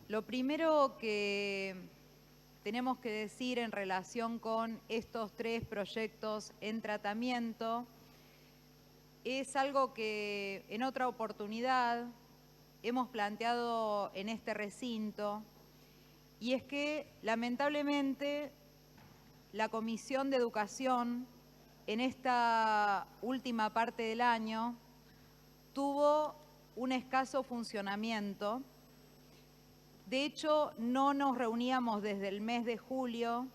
Lo primero que tenemos que decir en relación con estos 3 proyectos en tratamiento es algo que en otra oportunidad hemos planteado en este recinto, y es que lamentablemente la Comisión de Educación en esta última parte del año tuvo un escaso funcionamiento. De hecho, no nos reuníamos desde el mes de julio,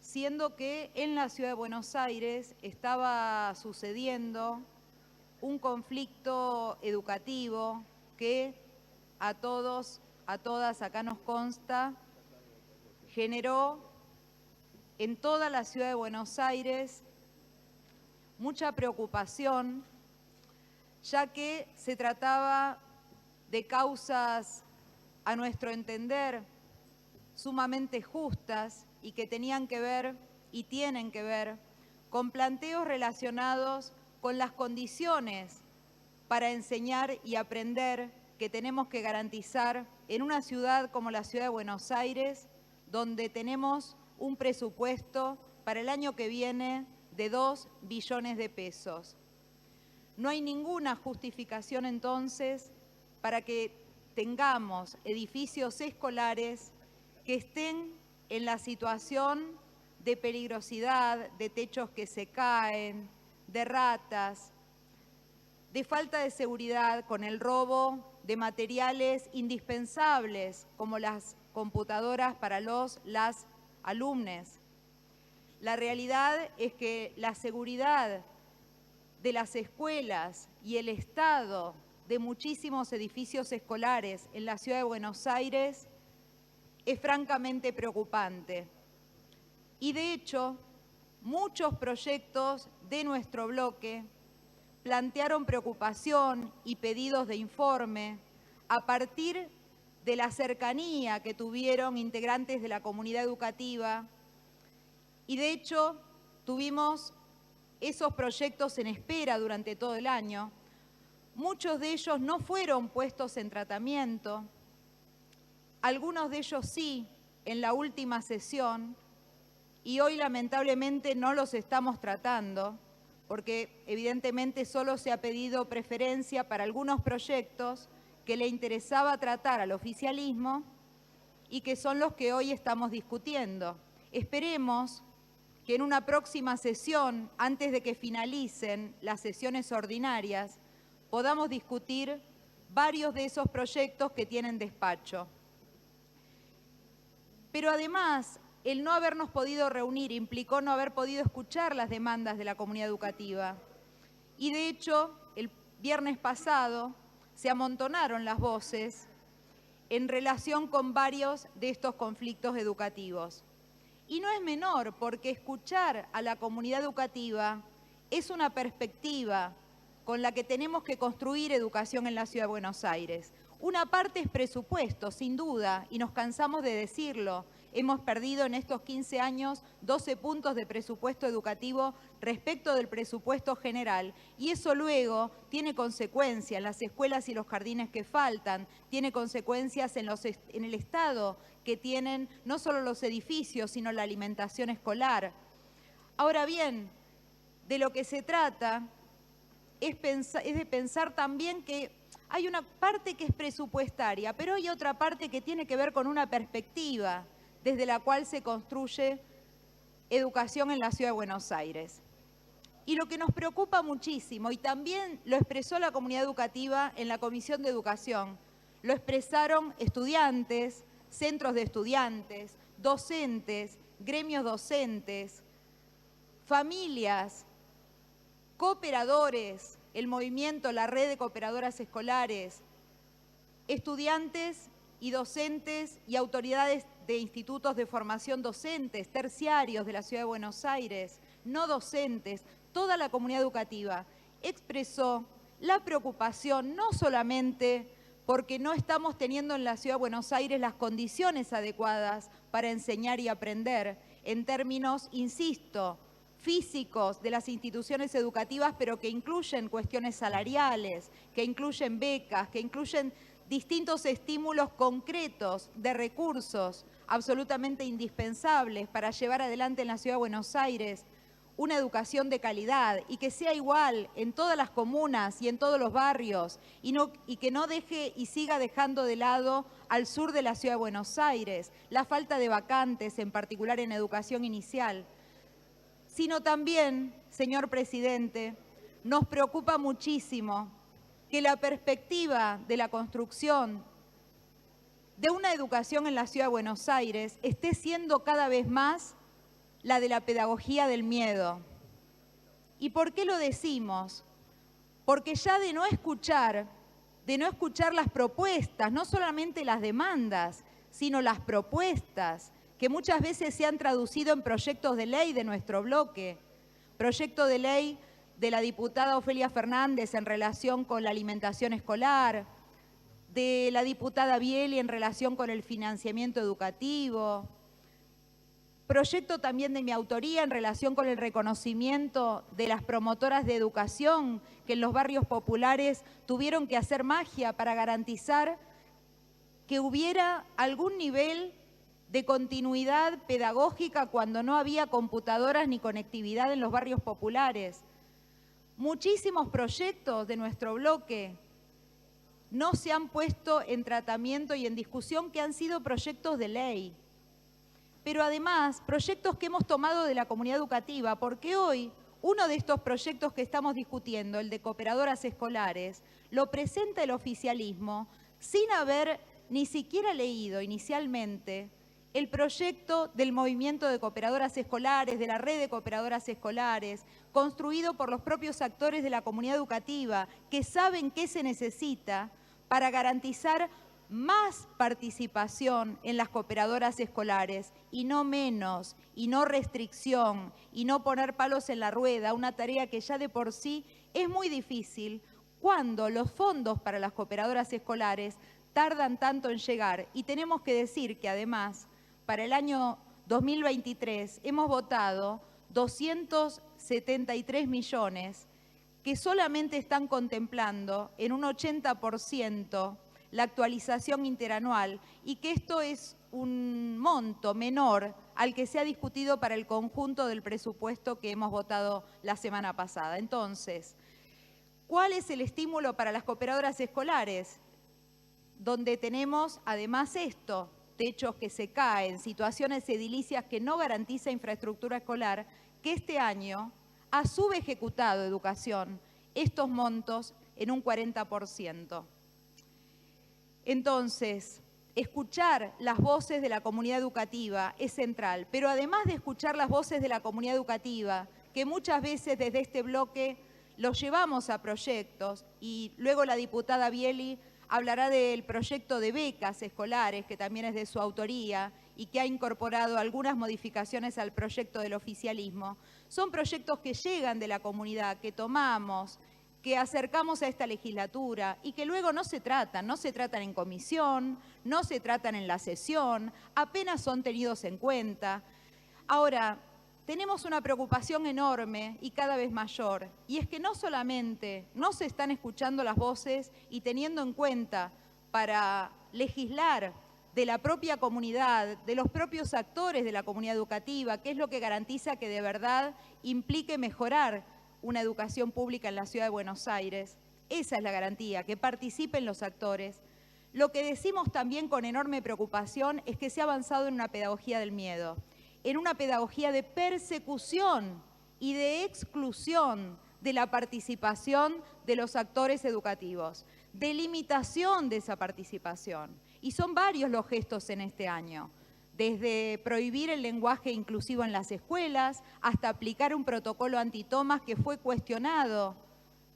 siendo que en la Ciudad de Buenos Aires estaba sucediendo un conflicto educativo que a todos, a todas, acá nos consta, generó en toda la Ciudad de Buenos Aires mucha preocupación, ya que se trataba de causas, a nuestro entender, sumamente justas y que tenían que ver y tienen que ver con planteos relacionados con las condiciones para enseñar y aprender que tenemos que garantizar en una ciudad como la Ciudad de Buenos Aires, donde tenemos un presupuesto para el año que viene de 2 billones de pesos. No hay ninguna justificación entonces para que tengamos edificios escolares que estén en la situación de peligrosidad, de techos que se caen, de ratas, de falta de seguridad con el robo de materiales indispensables como las computadoras para las alumnes. La realidad es que la seguridad de las escuelas y el estado de muchísimos edificios escolares en la Ciudad de Buenos Aires es francamente preocupante. Y de hecho, muchos proyectos de nuestro bloque plantearon preocupación y pedidos de informe a partir de la cercanía que tuvieron integrantes de la comunidad educativa, y de hecho tuvimos esos proyectos en espera durante todo el año. Muchos de ellos no fueron puestos en tratamiento, algunos de ellos sí, en la última sesión, y hoy lamentablemente no los estamos tratando, porque evidentemente solo se ha pedido preferencia para algunos proyectos que le interesaba tratar al oficialismo y que son los que hoy estamos discutiendo. Esperemos que en una próxima sesión, antes de que finalicen las sesiones ordinarias, podamos discutir varios de esos proyectos que tienen despacho. Pero además, el no habernos podido reunir implicó no haber podido escuchar las demandas de la comunidad educativa. Y de hecho, el viernes pasado se amontonaron las voces en relación con varios de estos conflictos educativos. Y no es menor, porque escuchar a la comunidad educativa es una perspectiva con la que tenemos que construir educación en la Ciudad de Buenos Aires. Una parte es presupuesto, sin duda, y nos cansamos de decirlo. Hemos perdido en estos 15 años 12 puntos de presupuesto educativo respecto del presupuesto general. Y eso luego tiene consecuencias en las escuelas y los jardines que faltan, tiene consecuencias en el estado que tienen no solo los edificios, sino la alimentación escolar. Ahora bien, de lo que se trata es de pensar también que hay una parte que es presupuestaria, pero hay otra parte que tiene que ver con una perspectiva desde la cual se construye educación en la Ciudad de Buenos Aires. Y lo que nos preocupa muchísimo, y también lo expresó la comunidad educativa en la Comisión de Educación, lo expresaron estudiantes, centros de estudiantes, docentes, gremios docentes, familias, cooperadores, el movimiento, la red de cooperadoras escolares, estudiantes y docentes y autoridades de institutos de formación docentes, terciarios de la Ciudad de Buenos Aires, no docentes, toda la comunidad educativa expresó la preocupación no solamente porque no estamos teniendo en la Ciudad de Buenos Aires las condiciones adecuadas para enseñar y aprender en términos, insisto, físicos de las instituciones educativas, pero que incluyen cuestiones salariales, que incluyen becas, que incluyen distintos estímulos concretos de recursos absolutamente indispensables para llevar adelante en la Ciudad de Buenos Aires una educación de calidad y que sea igual en todas las comunas y en todos los barrios y que no deje y siga dejando de lado al sur de la Ciudad de Buenos Aires, la falta de vacantes, en particular en educación inicial, sino también, señor presidente, nos preocupa muchísimo que la perspectiva de la construcción de una educación en la Ciudad de Buenos Aires esté siendo cada vez más la de la pedagogía del miedo. ¿Y por qué lo decimos? Porque ya de no escuchar las propuestas, no solamente las demandas, sino las propuestas, que muchas veces se han traducido en proyectos de ley de nuestro bloque. Proyecto de ley de la diputada Ofelia Fernández en relación con la alimentación escolar, de la diputada Bieli en relación con el financiamiento educativo, proyecto también de mi autoría en relación con el reconocimiento de las promotoras de educación que en los barrios populares tuvieron que hacer magia para garantizar que hubiera algún nivel de continuidad pedagógica cuando no había computadoras ni conectividad en los barrios populares. Muchísimos proyectos de nuestro bloque no se han puesto en tratamiento y en discusión, que han sido proyectos de ley. Pero además, proyectos que hemos tomado de la comunidad educativa, porque hoy uno de estos proyectos que estamos discutiendo, el de cooperadoras escolares, lo presenta el oficialismo sin haber ni siquiera leído inicialmente el proyecto del movimiento de cooperadoras escolares, de la red de cooperadoras escolares, construido por los propios actores de la comunidad educativa, que saben qué se necesita para garantizar más participación en las cooperadoras escolares y no menos, y no restricción, y no poner palos en la rueda, una tarea que ya de por sí es muy difícil cuando los fondos para las cooperadoras escolares tardan tanto en llegar. Y tenemos que decir que además, para el año 2023 hemos votado 273 millones que solamente están contemplando en un 80% la actualización interanual, y que esto es un monto menor al que se ha discutido para el conjunto del presupuesto que hemos votado la semana pasada. Entonces, ¿cuál es el estímulo para las cooperadoras escolares? Donde tenemos además esto, techos que se caen, situaciones edilicias que no garantiza infraestructura escolar, que este año ha subejecutado educación estos montos en un 40%. Entonces, escuchar las voces de la comunidad educativa es central, pero además de escuchar las voces de la comunidad educativa, que muchas veces desde este bloque los llevamos a proyectos, y luego la diputada Bieli hablará del proyecto de becas escolares, que también es de su autoría y que ha incorporado algunas modificaciones al proyecto del oficialismo. Son proyectos que llegan de la comunidad, que tomamos, que acercamos a esta legislatura y que luego no se tratan en comisión, no se tratan en la sesión, apenas son tenidos en cuenta. Ahora, tenemos una preocupación enorme y cada vez mayor, y es que no solamente no se están escuchando las voces y teniendo en cuenta para legislar de la propia comunidad, de los propios actores de la comunidad educativa, que es lo que garantiza que de verdad implique mejorar una educación pública en la Ciudad de Buenos Aires. Esa es la garantía, que participen los actores. Lo que decimos también con enorme preocupación es que se ha avanzado en una pedagogía del miedo, en una pedagogía de persecución y de exclusión de la participación de los actores educativos, de limitación de esa participación. Y son varios los gestos en este año, desde prohibir el lenguaje inclusivo en las escuelas hasta aplicar un protocolo antitomas que fue cuestionado.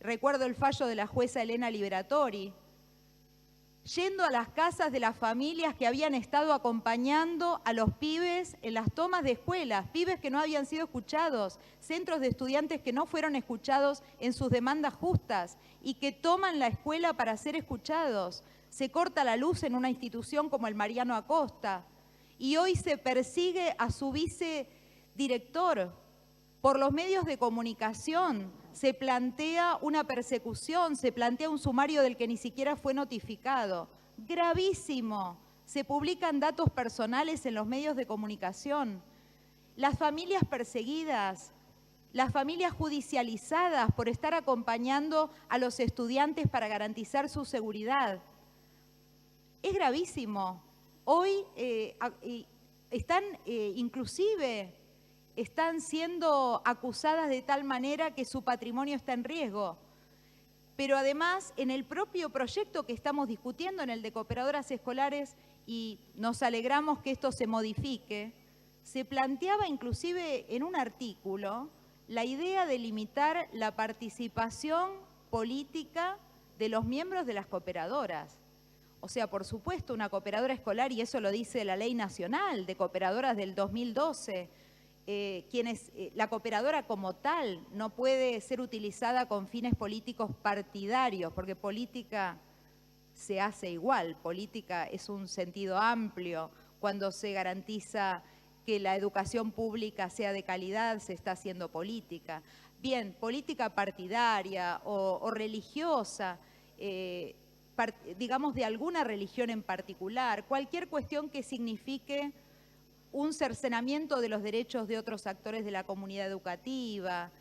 Recuerdo el fallo de la jueza Elena Liberatori, yendo a las casas de las familias que habían estado acompañando a los pibes en las tomas de escuelas, pibes que no habían sido escuchados, centros de estudiantes que no fueron escuchados en sus demandas justas y que toman la escuela para ser escuchados. Se corta la luz en una institución como el Mariano Acosta y hoy se persigue a su vicedirector. Por los medios de comunicación se plantea una persecución, se plantea un sumario del que ni siquiera fue notificado. gravísimo. Se publican datos personales en los medios de comunicación. Las familias perseguidas, las familias judicializadas por estar acompañando a los estudiantes para garantizar su seguridad. Es gravísimo. Hoy inclusive están siendo acusadas de tal manera que su patrimonio está en riesgo. Pero además, en el propio proyecto que estamos discutiendo, en el de cooperadoras escolares, y nos alegramos que esto se modifique, se planteaba inclusive en un artículo la idea de limitar la participación política de los miembros de las cooperadoras. O sea, por supuesto, una cooperadora escolar, y eso lo dice la Ley Nacional de Cooperadoras del 2012, la cooperadora como tal no puede ser utilizada con fines políticos partidarios, porque política se hace igual, política es un sentido amplio. Cuando se garantiza que la educación pública sea de calidad, se está haciendo política. Bien, política partidaria o religiosa, digamos de alguna religión en particular, cualquier cuestión que signifique un cercenamiento de los derechos de otros actores de la comunidad educativa,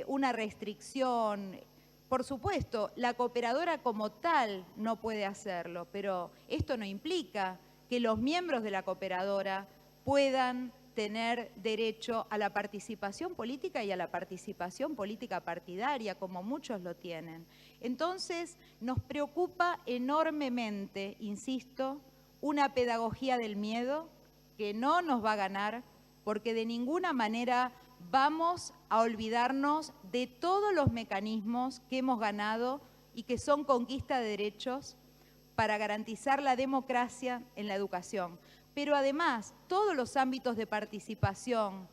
una restricción. Por supuesto, la cooperadora como tal no puede hacerlo, pero esto no implica que los miembros de la cooperadora puedan tener derecho a la participación política y a la participación política partidaria, como muchos lo tienen. Entonces, nos preocupa enormemente, insisto, una pedagogía del miedo que no nos va a ganar, porque de ninguna manera vamos a olvidarnos de todos los mecanismos que hemos ganado y que son conquista de derechos para garantizar la democracia en la educación. Pero además, todos los ámbitos de participación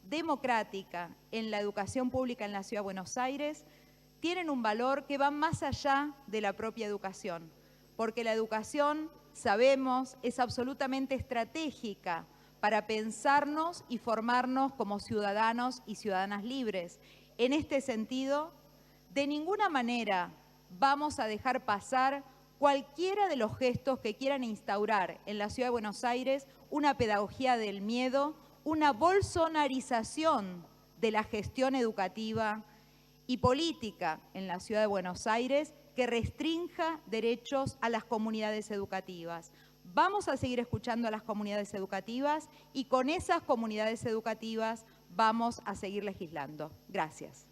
democrática en la educación pública en la Ciudad de Buenos Aires tienen un valor que va más allá de la propia educación, porque la educación, sabemos, es absolutamente estratégica para pensarnos y formarnos como ciudadanos y ciudadanas libres. En este sentido, de ninguna manera vamos a dejar pasar cualquiera de los gestos que quieran instaurar en la Ciudad de Buenos Aires una pedagogía del miedo, una bolsonarización de la gestión educativa y política en la Ciudad de Buenos Aires que restrinja derechos a las comunidades educativas. Vamos a seguir escuchando a las comunidades educativas y con esas comunidades educativas vamos a seguir legislando. Gracias.